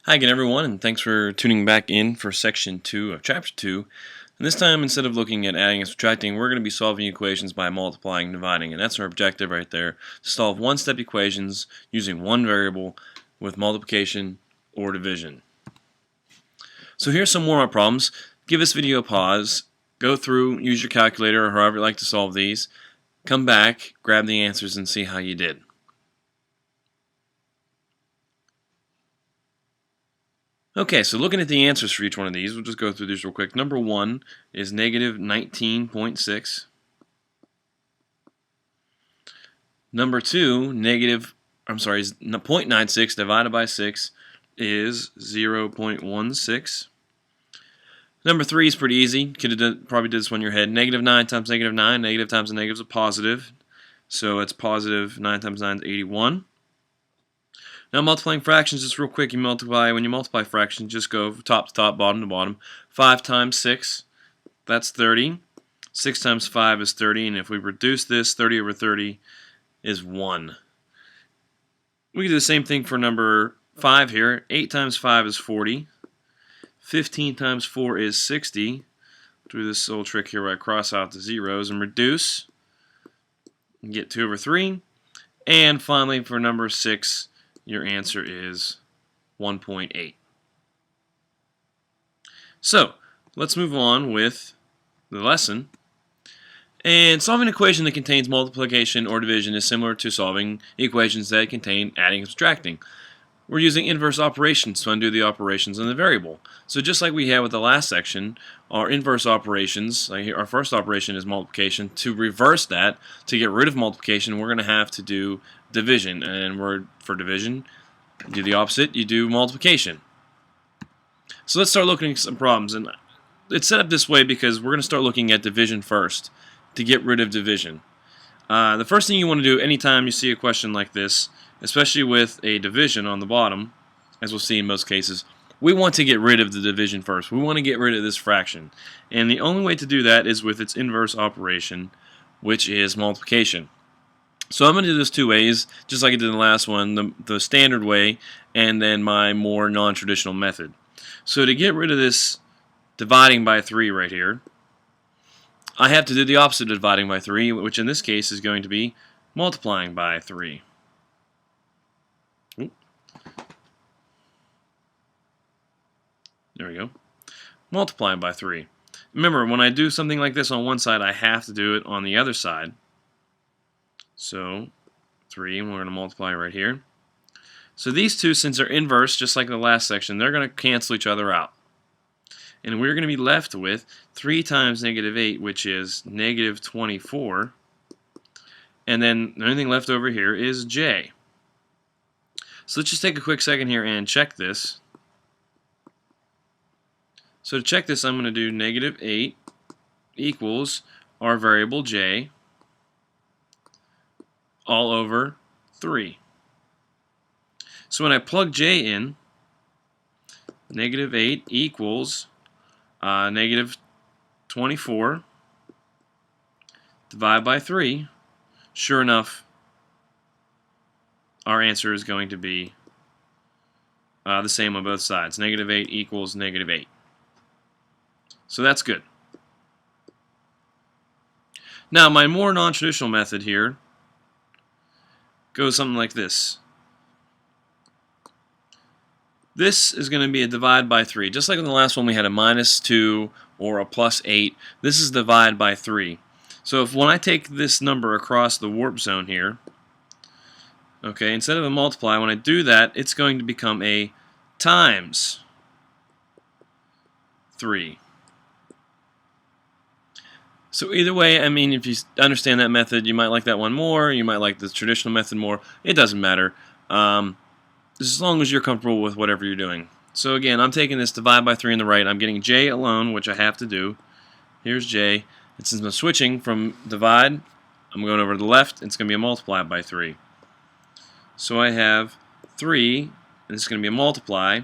Hi again, everyone, and thanks for tuning back in for section 2 of chapter 2. And this time, instead of looking at adding and subtracting, we're going to be solving equations by multiplying and dividing. And that's our objective right there, to solve one-step equations using one variable with multiplication or division. So here's some warm-up problems. Give this video a pause, go through, use your calculator or however you like to solve these, come back, grab the answers, and see how you did. Okay, so looking at the answers for each one of these, we'll just go through these real quick. Number 1 is negative 19.6. Number 2, is 0.96 divided by 6 is 0.16. Number 3 is pretty easy. Probably did this one in your head. Negative 9 times negative 9. Negative times a negative is a positive. So it's positive 9 times 9 is 81. Now multiplying fractions, just real quick, when you multiply fractions, just go top to top, bottom to bottom. 5 times 6, that's 30. 6 times 5 is 30, and if we reduce this, 30 over 30 is 1. We can do the same thing for number 5 here. 8 times 5 is 40. 15 times 4 is 60. Do this little trick here where I cross out the zeros and reduce. And get 2 over 3. And finally, for number 6, your answer is 1.8. So, let's move on with the lesson. And solving an equation that contains multiplication or division is similar to solving equations that contain adding and subtracting. We're using inverse operations to undo the operations in the variable. So just like we had with the last section, our inverse operations, our first operation is multiplication. To reverse that, to get rid of multiplication, we're going to have to do division. And for division, you do the opposite, you do multiplication. So let's start looking at some problems. And it's set up this way because we're going to start looking at division first to get rid of division. The first thing you want to do anytime you see a question like this, especially with a division on the bottom, as we'll see in most cases, we want to get rid of the division first. We want to get rid of this fraction. And the only way to do that is with its inverse operation, which is multiplication. So I'm going to do this two ways, just like I did in the last one, the standard way and then my more non-traditional method. So to get rid of this dividing by 3 right here, I have to do the opposite of dividing by 3, which in this case is going to be multiplying by 3. There we go. Multiplying by 3. Remember, when I do something like this on one side, I have to do it on the other side. So 3, and we're going to multiply right here. So these two, since they're inverse, just like the last section, they're going to cancel each other out. And we're going to be left with 3 times negative 8, which is negative 24. And then the only thing left over here is j. So let's just take a quick second here and check this. So to check this, I'm going to do negative 8 equals our variable j all over 3. So when I plug j in, negative 8 equals negative 24 divided by 3. Sure enough, our answer is going to be the same on both sides. Negative 8 equals negative 8. So that's good. Now my more non-traditional method here goes something like this. This is going to be a divide by 3. Just like in the last one we had a minus 2 or a plus 8, this is divide by 3. So when I take this number across the warp zone here, okay, instead of a multiply, when I do that, it's going to become a times 3. So either way, I mean, if you understand that method, you might like that one more, you might like the traditional method more. It doesn't matter. As long as you're comfortable with whatever you're doing. So again, I'm taking this divide by 3 on the right. I'm getting j alone, which I have to do. Here's j. And since I'm switching from divide, I'm going over to the left. It's going to be a multiply by 3. So I have 3, and this is going to be a multiply,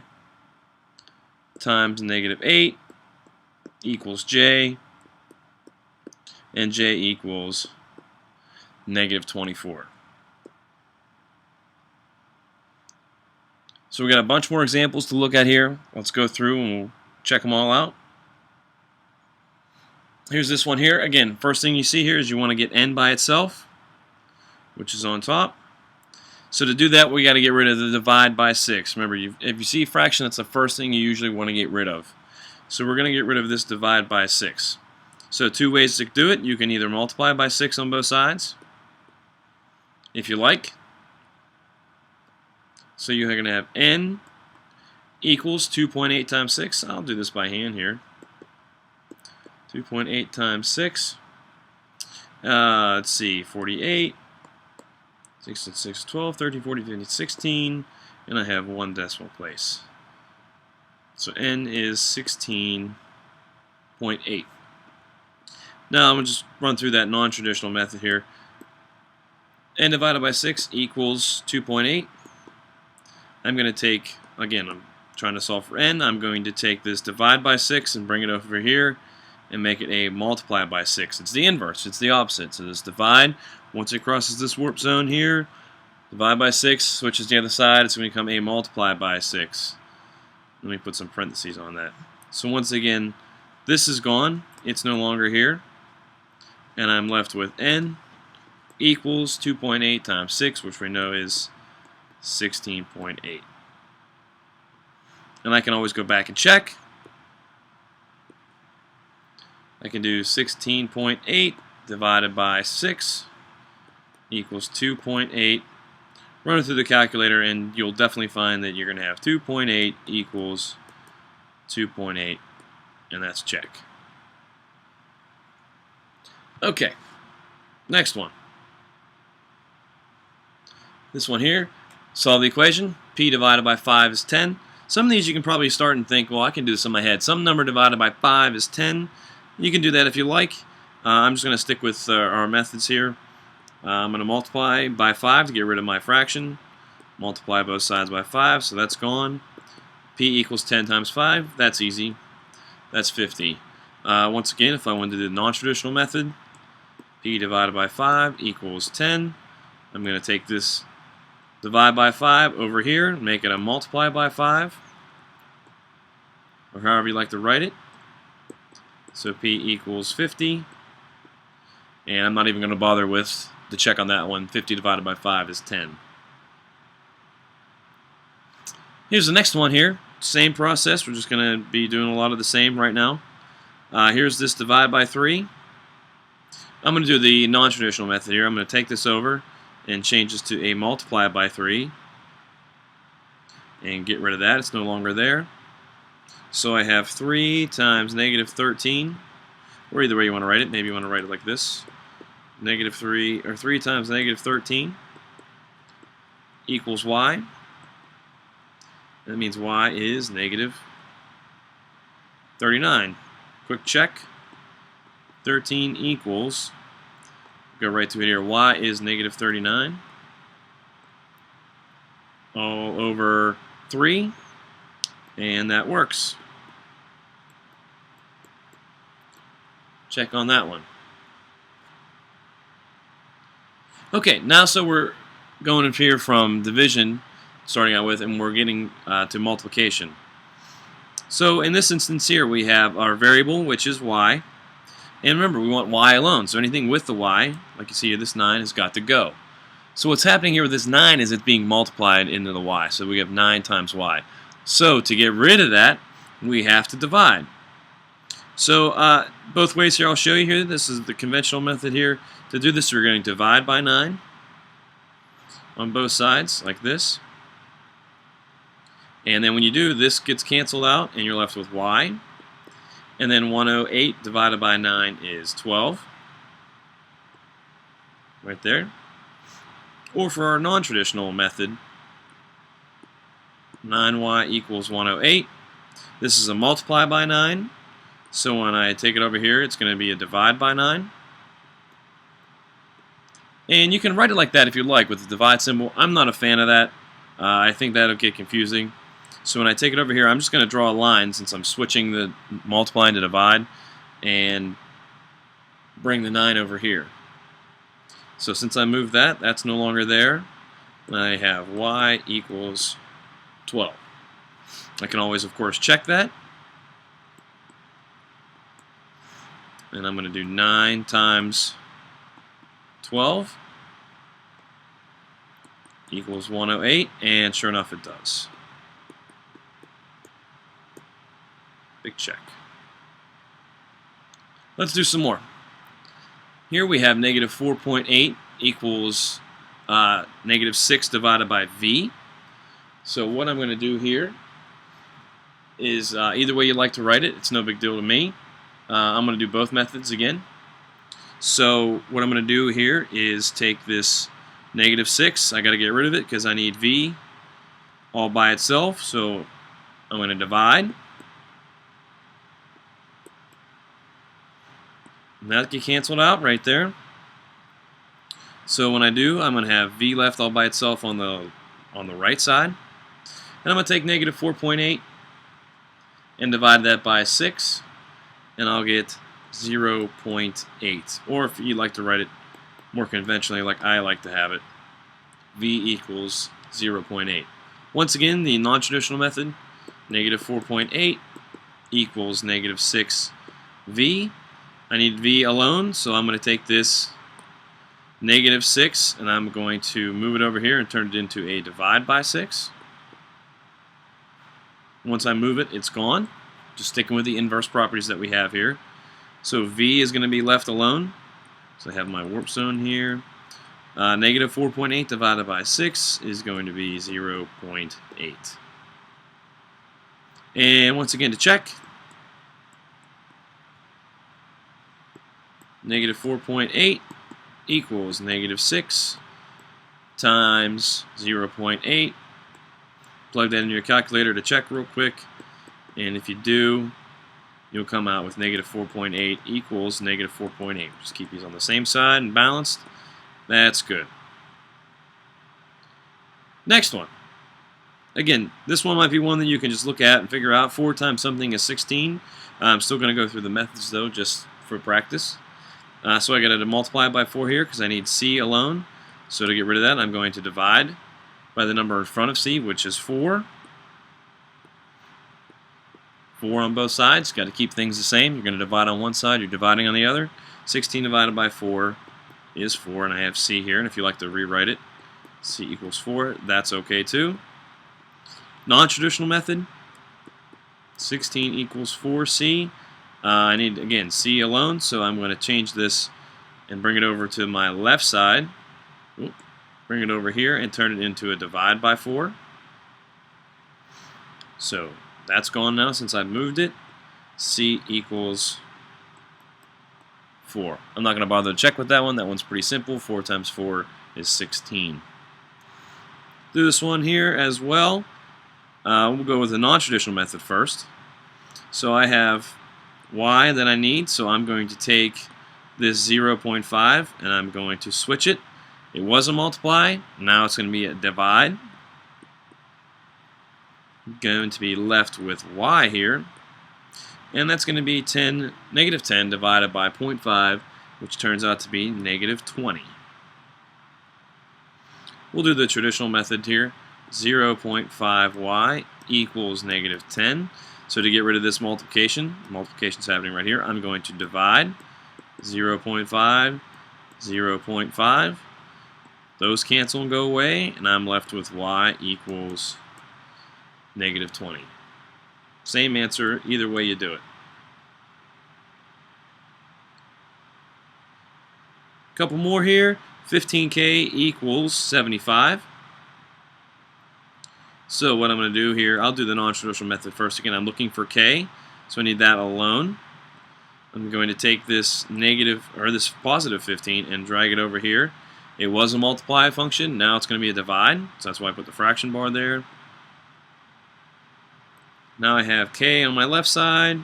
times negative 8 equals j, and j equals negative 24. So we got a bunch more examples to look at here. Let's go through and we'll check them all out. Here's this one here. Again, first thing you see here is you want to get n by itself, which is on top. So to do that, we got to get rid of the divide by 6. Remember, if you see a fraction, that's the first thing you usually want to get rid of. So we're going to get rid of this divide by 6. So two ways to do it. You can either multiply by 6 on both sides, if you like. So you're going to have n equals 2.8 times 6. I'll do this by hand here. 2.8 times 6. Let's see, 48. 6 and 6, 12, 13, 14, 15, 16. And I have one decimal place. So n is 16.8. Now I'm going to just run through that non-traditional method here. N divided by 6 equals 2.8. I'm going to take, again, I'm trying to solve for n. I'm going to take this divide by 6 and bring it over here and make it a multiply by 6. It's the inverse. It's the opposite. So this divide, once it crosses this warp zone here, divide by 6, switches to the other side, it's going to become a multiply by 6. Let me put some parentheses on that. So once again, this is gone. It's no longer here. And I'm left with n equals 2.8 times 6, which we know is 16.8. And I can always go back and check. I can do 16.8 divided by 6 equals 2.8. Run it through the calculator and you'll definitely find that you're going to have 2.8 equals 2.8, and that's check. Okay, next one. This one here, solve the equation. P divided by 5 is 10. Some of these you can probably start and think, well, I can do this in my head. Some number divided by 5 is 10. You can do that if you like. I'm just going to stick with our methods here. I'm going to multiply by 5 to get rid of my fraction. Multiply both sides by 5, so that's gone. P equals 10 times 5. That's easy. That's 50. Once again, if I wanted to do the non-traditional method, P divided by 5 equals 10. I'm going to take this divide by 5 over here and make it a multiply by 5, or however you like to write it. So P equals 50, and I'm not even going to bother with the check on that one. 50 divided by 5 is 10. Here's the next one here. Same process. We're just going to be doing a lot of the same right now. Here's this divide by 3. I'm going to do the non-traditional method here. I'm going to take this over and change this to a multiply by 3 and get rid of that. It's no longer there. So I have 3 times negative 13, or either way you want to write it. Maybe you want to write it like this. Negative 3, or 3 times negative 13 equals y. That means y is negative 39. Quick check. 13 equals, go right to it here, y is negative 39 all over 3, and that works. Check on that one. Okay, now so we're going up here from division, starting out with, and we're getting to multiplication. So in this instance here, we have our variable, which is y. And remember, we want y alone. So anything with the y, like you see here, this 9 has got to go. So what's happening here with this 9 is it's being multiplied into the y. So we have 9 times y. So to get rid of that, we have to divide. So both ways here I'll show you here. This is the conventional method here. To do this, we're going to divide by 9 on both sides, like this. And then when you do, this gets canceled out, and you're left with y. And then 108 divided by 9 is 12. Right there. Or for our non-traditional method, 9y equals 108. This is a multiply by 9. So when I take it over here, it's going to be a divide by 9. And you can write it like that if you like, with the divide symbol. I'm not a fan of that. I think that'll get confusing. So when I take it over here, I'm just going to draw a line, since I'm switching the multiplying to divide, and bring the 9 over here. So since I moved that, that's no longer there. I have y equals 12. I can always, of course, check that. And I'm going to do 9 times 12 equals 108, and sure enough it does. Big check. Let's do some more. Here we have negative 4.8 equals negative 6 divided by v. So what I'm going to do here is either way you like to write it, it's no big deal to me. I'm going to do both methods again. So what I'm going to do here is take this negative 6. I got to get rid of it because I need v all by itself. So I'm going to divide. And that get canceled out right there. So when I do, I'm going to have v left all by itself on the right side. And I'm going to take negative 4.8 and divide that by 6. And I'll get 0.8. Or if you'd like to write it more conventionally like I like to have it, v equals 0.8. Once again, the non-traditional method, negative 4.8 equals negative 6v. I need v alone, so I'm going to take this negative 6 and I'm going to move it over here and turn it into a divide by 6. Once I move it, it's gone. Just sticking with the inverse properties that we have here. So v is going to be left alone. So I have my warp zone here. Negative 4.8 divided by 6 is going to be 0.8. And once again to check, negative 4.8 equals negative 6 times 0.8. Plug that into your calculator to check real quick. And if you do, you'll come out with negative 4.8 equals negative 4.8. Just keep these on the same side and balanced. That's good. Next one. Again, this one might be one that you can just look at and figure out. 4 times something is 16. I'm still going to go through the methods though, just for practice. So I got to multiply by 4 here because I need c alone. So to get rid of that, I'm going to divide by the number in front of c, which is 4. 4 on both sides. Got to keep things the same. You're going to divide on one side, you're dividing on the other. 16 divided by 4 is 4, and I have c here. And if you like to rewrite it, c equals 4, that's okay too. Non-traditional method, 16 equals 4c. I need, again, c alone, so I'm going to change this and bring it over to my left side. Bring it over here and turn it into a divide by 4. So that's gone now since I moved it. C equals 4. I'm not going to bother to check with that one. That one's pretty simple. 4 times 4 is 16. Do this one here as well. We'll go with the non-traditional method first. So I have y that I need, so I'm going to take this 0.5 and I'm going to switch it. It was a multiply, now it's going to be a divide. I'm going to be left with y here, and that's going to be negative 10 divided by 0.5, which turns out to be negative 20. We'll do the traditional method here. 0.5y equals negative 10. So to get rid of this multiplication's happening right here, I'm going to divide 0.5, 0.5. Those cancel and go away, and I'm left with y equals negative 20. Same answer, either way you do it. Couple more here. 15k equals 75. So what I'm going to do here, I'll do the non-traditional method first. Again, I'm looking for k, so I need that alone. I'm going to take this this positive 15 and drag it over here. It was a multiply function, now it's going to be a divide, so that's why I put the fraction bar there. Now I have k on my left side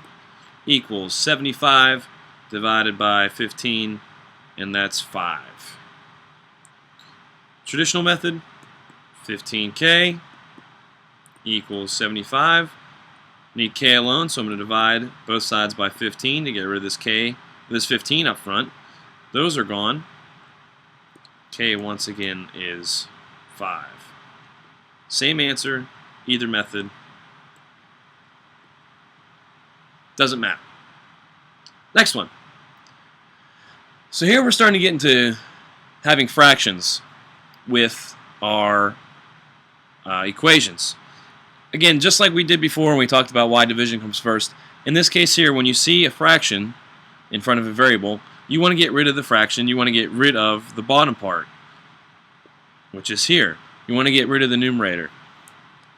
equals 75 divided by 15, and that's 5. Traditional method, 15k equals 75. Need k alone, so I'm going to divide both sides by 15 to get rid of this 15 up front. Those are gone. K once again is 5. Same answer, either method. Doesn't matter. Next one. So here we're starting to get into having fractions with our equations. Again, just like we did before when we talked about why division comes first, in this case here, when you see a fraction in front of a variable, you want to get rid of the fraction, you want to get rid of the bottom part, which is here. You want to get rid of the numerator.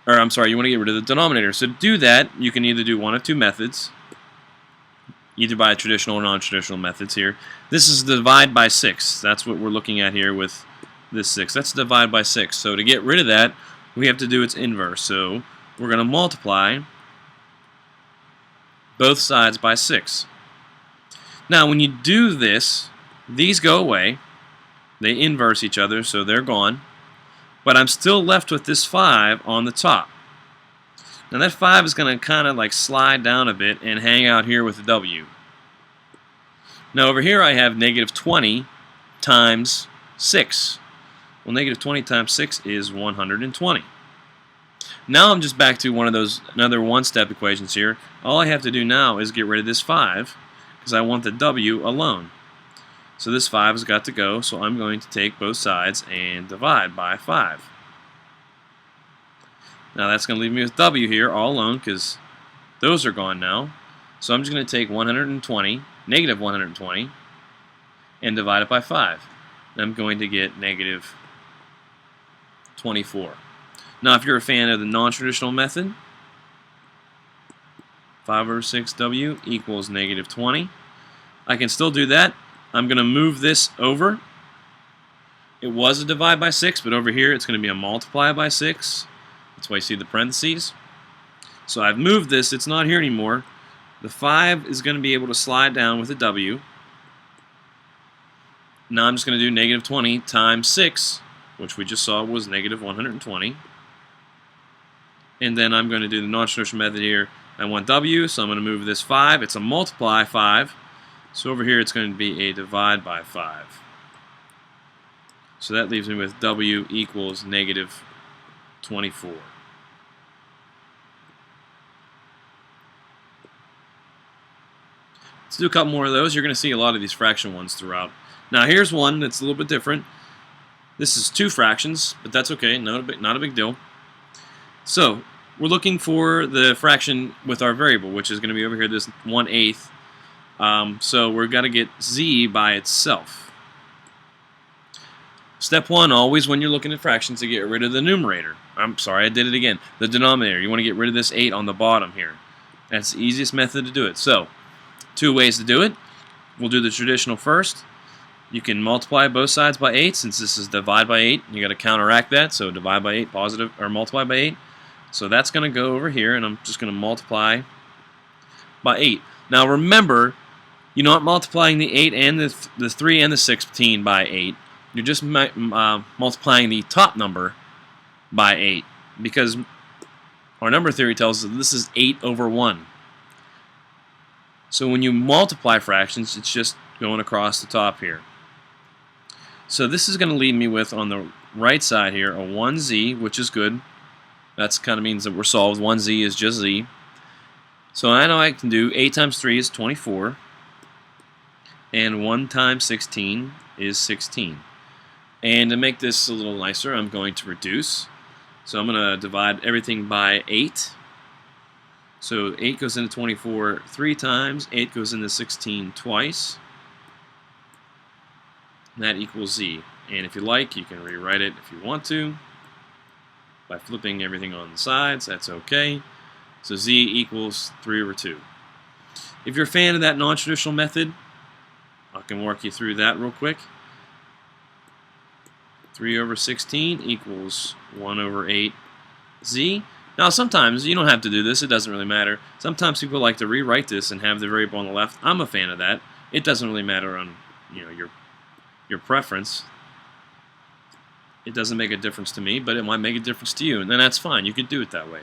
Or, I'm sorry, you want to get rid of the denominator. So to do that, you can either do one of two methods, either by traditional or non-traditional methods here. This is divide by 6. That's what we're looking at here with this 6. That's divide by 6. So to get rid of that, we have to do its inverse. So we're going to multiply both sides by 6. Now when you do this, these go away. They inverse each other, so they're gone. But I'm still left with this 5 on the top. Now that 5 is going to kind of like slide down a bit and hang out here with the W. Now over here I have negative 20 times 6. Well, negative 20 times 6 is 120. Now I'm just back to one of those another one-step equations here. All I have to do now is get rid of this 5 because I want the W alone. So this 5 has got to go, so I'm going to take both sides and divide by 5. Now that's going to leave me with W here all alone because those are gone now. So I'm just going to take 120, negative 120, and divide it by 5. And I'm going to get negative 24. Now if you're a fan of the non-traditional method, 5 over 6W equals negative 20. I can still do that. I'm going to move this over. It was a divide by 6, but over here it's going to be a multiply by 6. That's why you see the parentheses. So I've moved this. It's not here anymore. The 5 is going to be able to slide down with a W. Now I'm just going to do negative 20 times 6, which we just saw was negative 120. And then I'm going to do the non-traditional method here. I want W, so I'm going to move this 5. It's a multiply 5. So over here it's going to be a divide by 5. So that leaves me with W equals negative 24. Let's do a couple more of those. You're going to see a lot of these fraction ones throughout. Now here's one that's a little bit different. This is 2 fractions, but that's okay, not a big deal. So we're looking for the fraction with our variable, which is going to be over here, this 1/8. So we're got to get Z by itself. Step 1, always when you're looking at fractions, to get rid of the numerator. I'm sorry, I did it again. The denominator. You want to get rid of this 8 on the bottom here. That's the easiest method to do it. So 2 ways to do it. We'll do the traditional first. You can multiply both sides by 8, since this is divide by 8. You got to counteract that, so divide by 8 positive, or multiply by 8. So that's going to go over here, and I'm just going to multiply by 8. Now remember, you're not multiplying the 8 and the 3 and the 16 by 8. You're just multiplying the top number by 8, because our number theory tells us that this is 8 over 1. So when you multiply fractions, it's just going across the top here. So this is going to leave me with, on the right side here, a 1z, which is good. That kind of means that we're solved. 1z is just z. So I know I can do 8 times 3 is 24. And 1 times 16 is 16. And to make this a little nicer, I'm going to reduce. So I'm going to divide everything by 8. So 8 goes into 24 3 times. 8 goes into 16 twice. And that equals z. And if you like, you can rewrite it if you want to by flipping everything on the sides. That's okay. So z equals 3 over 2. If you're a fan of that non-traditional method, I can walk you through that real quick. 3 over 16 equals 1 over 8z. Now sometimes, you don't have to do this, it doesn't really matter. Sometimes people like to rewrite this and have the variable on the left. I'm a fan of that. It doesn't really matter on your preference. It doesn't make a difference to me, but it might make a difference to you, and then that's fine. You could do it that way.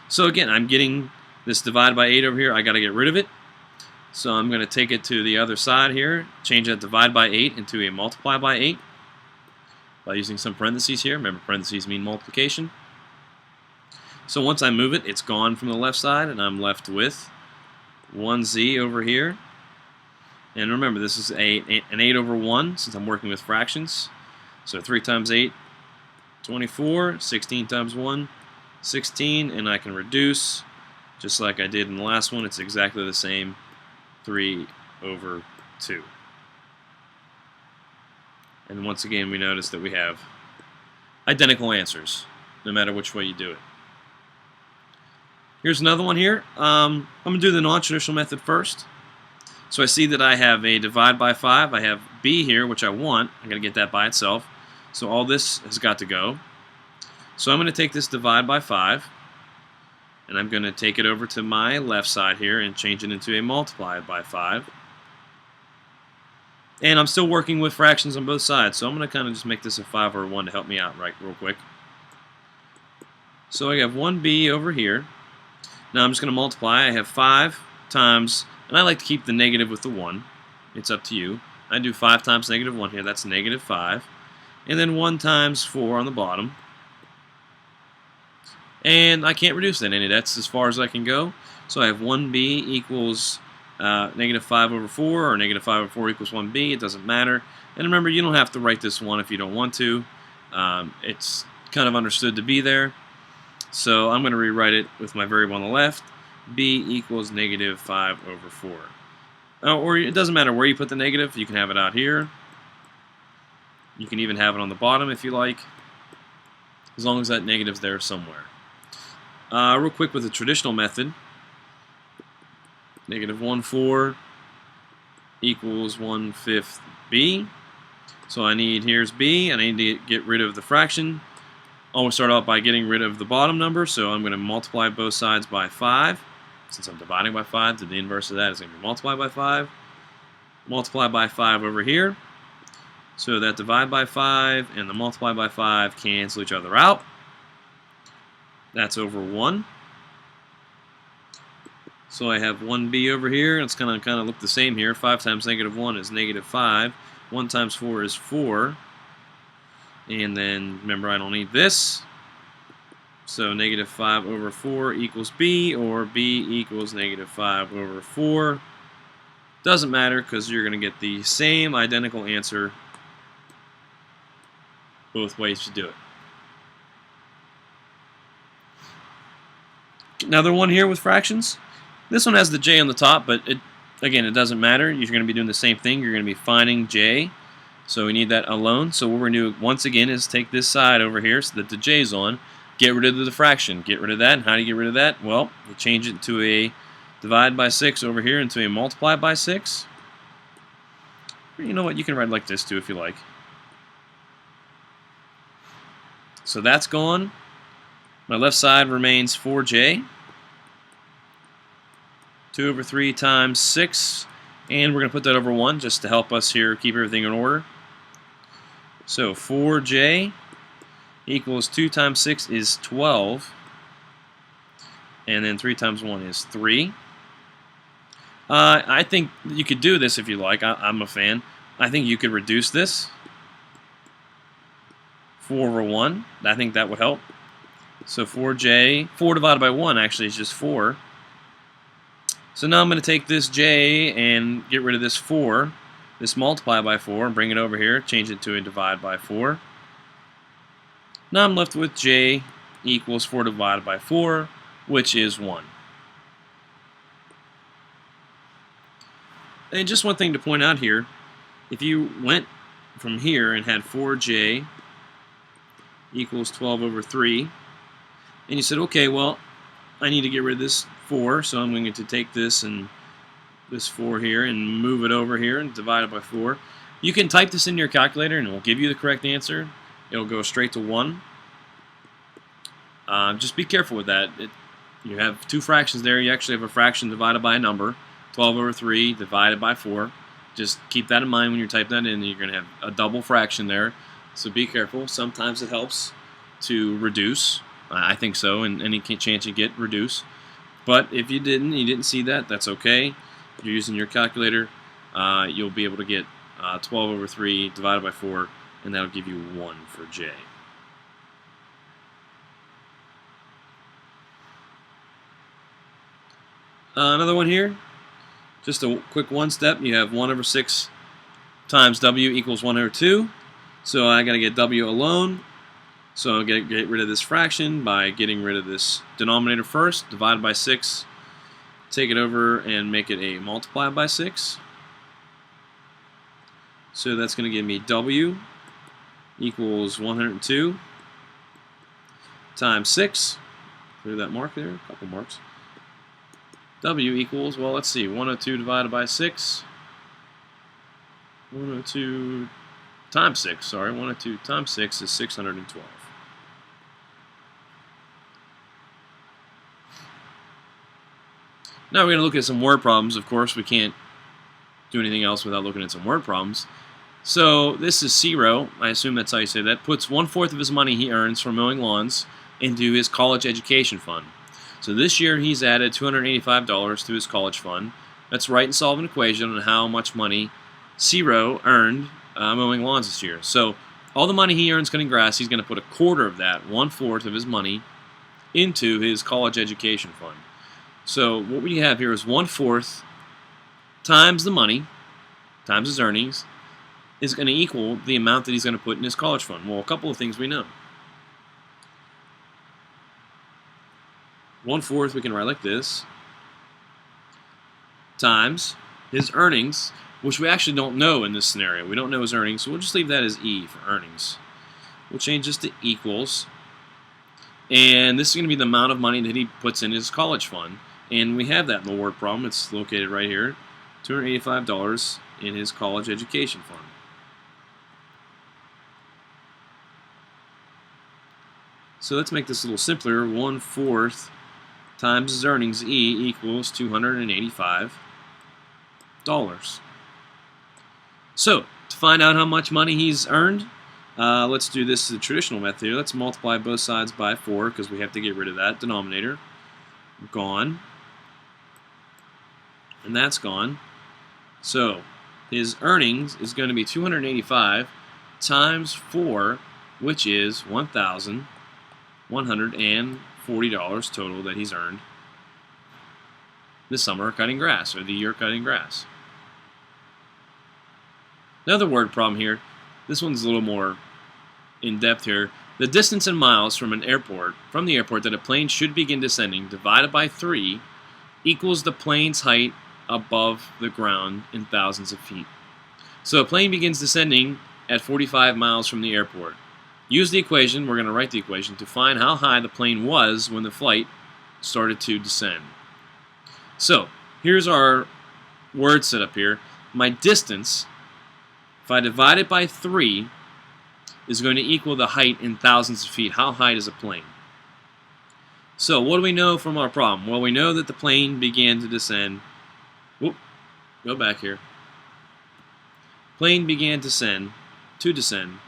So again, I'm getting this divide by 8 over here. I got to get rid of it. So I'm going to take it to the other side here, change that divide by 8 into a multiply by 8 by using some parentheses here. Remember, parentheses mean multiplication. So once I move it, it's gone from the left side, and I'm left with 1z over here. And remember, this is an 8 over 1 since I'm working with fractions. So 3 times 8, 24. 16 times 1, 16. And I can reduce, just like I did in the last one. It's exactly the same, 3 over 2. And once again, we notice that we have identical answers, no matter which way you do it. Here's another one here. I'm going to do the non-traditional method first. So I see that I have a divide by 5. I have b here, which I want. I'm going to get that by itself. So all this has got to go. So I'm going to take this divide by 5, and I'm going to take it over to my left side here and change it into a multiply by 5. And I'm still working with fractions on both sides, so I'm going to kind of just make this a 5 or a 1 to help me out real quick. So I have 1b over here. Now I'm just going to multiply. I have 5 times, and I like to keep the negative with the 1. It's up to you. I do 5 times negative 1 here. That's negative 5. And then 1 times 4 on the bottom. And I can't reduce that any. That's as far as I can go. So I have 1b equals negative 5 over 4, or negative 5 over 4 equals 1b. It doesn't matter. And remember, you don't have to write this 1 if you don't want to. It's kind of understood to be there. So I'm going to rewrite it with my variable on the left. b equals negative 5 over 4. Or it doesn't matter where you put the negative. You can have it out here. You can even have it on the bottom if you like, as long as that negative's there somewhere. Real quick with the traditional method, negative 1, 4 equals 1/5 b. So I need, here's b, and I need to get rid of the fraction. Always start out by getting rid of the bottom number, so I'm going to multiply both sides by 5. Since I'm dividing by 5, so the inverse of that is going to be multiply by 5. Multiply by 5 over here. So that divide by 5 and the multiply by 5 cancel each other out. That's over 1. So I have 1b over here. It's going to kind of look the same here. 5 times negative 1 is negative 5. 1 times 4 is 4. And then, remember, I don't need this. So negative 5 over 4 equals b, or b equals negative 5 over 4. Doesn't matter, because you're going to get the same identical answer both ways you do it. Another one here with fractions. This one has the j on the top, but again, it doesn't matter. You're going to be doing the same thing. You're going to be finding j. So we need that alone. So what we're going to do once again is take this side over here so that the j's on. Get rid of the fraction. Get rid of that. And how do you get rid of that? Well, you change it to a divide by 6 over here into a multiply by 6. Or you know what? You can write it like this too if you like. So that's gone. My left side remains 4j. 2 over 3 times 6. And we're going to put that over 1 just to help us here keep everything in order. So 4j equals 2 times 6 is 12. And then 3 times 1 is 3. I think you could do this if you like. I'm a fan. I think you could reduce this. 4 over 1. I think that would help. So 4j, 4 divided by 1 actually is just 4. So now I'm going to take this j and get rid of this 4, this multiply by 4, and bring it over here, change it to a divide by 4. Now I'm left with j equals 4 divided by 4, which is 1. And just one thing to point out here, if you went from here and had 4j equals 12 over 3, and you said, okay, well, I need to get rid of this 4, so I'm going to take this and this 4 here and move it over here and divide it by 4. You can type this in your calculator and it will give you the correct answer. It'll go straight to 1. Just be careful with that. You have two fractions there. You actually have a fraction divided by a number. 12 over 3 divided by 4. Just keep that in mind when you type that in. You're going to have a double fraction there. So be careful. Sometimes it helps to reduce. I think so, and any chance you get, reduce. But if you didn't see that, that's okay. If you're using your calculator, you'll be able to get 12 over 3 divided by 4, and that'll give you 1 for j. Another one here, just a quick one step. You have 1 over 6 times W equals 1 over 2. So I got to get W alone. So I'll get rid of this fraction by getting rid of this denominator first, divide by 6, take it over and make it a multiply by 6. So that's going to give me W equals 102 times 6. Clear that mark there, a couple marks. W equals, well, let's see, 102 divided by 6. 102 times 6, sorry, 102 times 6 is 612. Now we're going to look at some word problems. Of course, we can't do anything else without looking at some word problems. So this is Zero, I assume that's how you say that, puts 1/4 of his money he earns from mowing lawns into his college education fund. So this year he's added $285 to his college fund. Let's write and solve an equation on how much money Zero earned mowing lawns this year. So all the money he earns cutting grass, he's going to put 1/4 of that, 1/4 of his money, into his college education fund. So what we have here is 1/4 times the money, times his earnings, is going to equal the amount that he's going to put in his college fund. Well, a couple of things we know. 1/4 we can write like this, times his earnings, which we actually don't know in this scenario. We don't know his earnings, so we'll just leave that as E for earnings. We'll change this to equals, and this is going to be the amount of money that he puts in his college fund. And we have that in the word problem. It's located right here, $285 in his college education fund. So let's make this a little simpler. 1/4 times his earnings, E, equals $285. So to find out how much money he's earned, let's do this the traditional method here. Let's multiply both sides by 4 because we have to get rid of that denominator. Gone. And that's gone. So his earnings is going to be 285 times 4, which is $1,140 total that he's earned this summer cutting grass, or the year cutting grass. Another word problem here. This one's a little more in depth here. The distance in miles from the airport that a plane should begin descending divided by 3 equals the plane's height above the ground in thousands of feet. So a plane begins descending at 45 miles from the airport. Use the equation, we're going to write the equation, to find how high the plane was when the flight started to descend. So here's our word setup here. My distance, if I divide it by 3, is going to equal the height in thousands of feet. How high is a plane? So what do we know from our problem? Well, we know that the plane began to descend. Whoop, go back here. Plane began to descend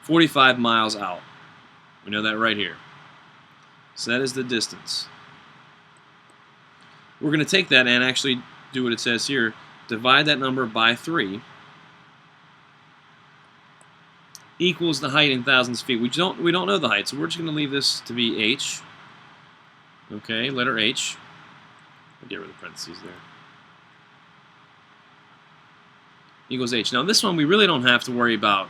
45 miles out. We know that right here. So that is the distance. We're going to take that and actually do what it says here. Divide that number by 3. Equals the height in thousands of feet. We don't know the height, so we're just going to leave this to be h. Okay, letter h. I'll get rid of the parentheses there. Equals h. Now this one we really don't have to worry about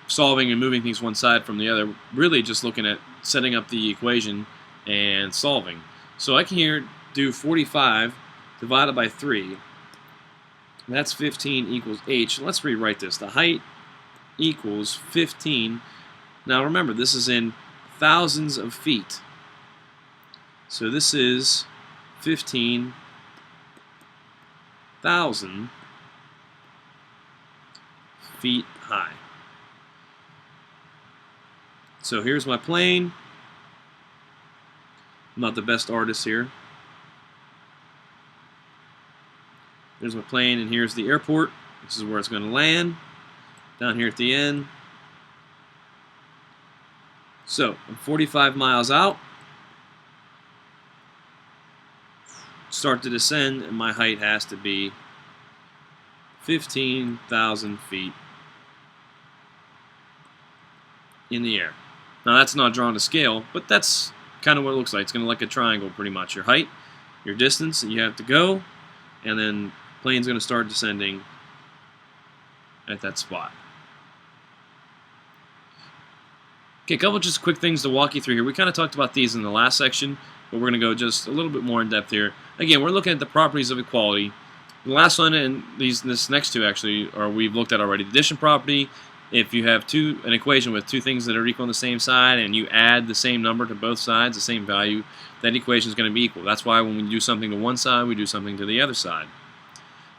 solving and moving things one side from the other. Really just looking at setting up the equation and solving. So I can here do 45 divided by 3. That's 15 equals h. Let's rewrite this. The height equals 15. Now remember, this is in thousands of feet. So this is 15,000 feet high. So here's my plane. I'm not the best artist here. Here's my plane, and here's the airport. This is where it's going to land. Down here at the end. So I'm 45 miles out. Start to descend, and my height has to be 15,000 feet in the air. Now that's not drawn to scale, but that's kind of what it looks like. It's going to look like a triangle pretty much. Your height your distance that you have to go, and then the plane's going to start descending at that spot. Okay, a couple just quick things to walk you through here. We kind of talked about these in the last section, but we're going to go just a little bit more in depth here. Again, we're looking at the properties of equality. The last one and this next two actually we've looked at already. The addition property. If you have an equation with two things that are equal on the same side and you add the same number to both sides, the same value, that equation is going to be equal. That's why when we do something to one side, we do something to the other side.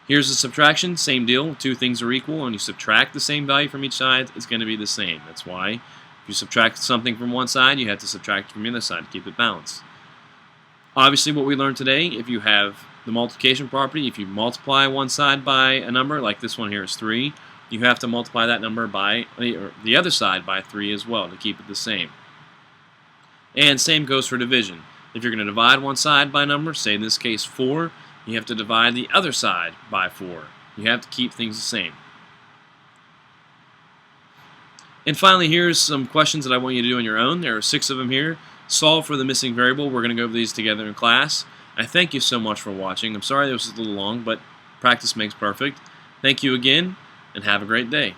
Here's the subtraction, same deal. Two things are equal and you subtract the same value from each side, it's going to be the same. That's why if you subtract something from one side, you have to subtract it from the other side to keep it balanced. Obviously, what we learned today, if you have the multiplication property, if you multiply one side by a number, like this one here is 3, you have to multiply that number by the other side by 3 as well to keep it the same. And same goes for division. If you're going to divide one side by a number, say in this case 4, you have to divide the other side by 4. You have to keep things the same. And finally, here's some questions that I want you to do on your own. There are 6 of them here. Solve for the missing variable. We're going to go over these together in class. I thank you so much for watching. I'm sorry this was a little long, but practice makes perfect. Thank you again, and have a great day.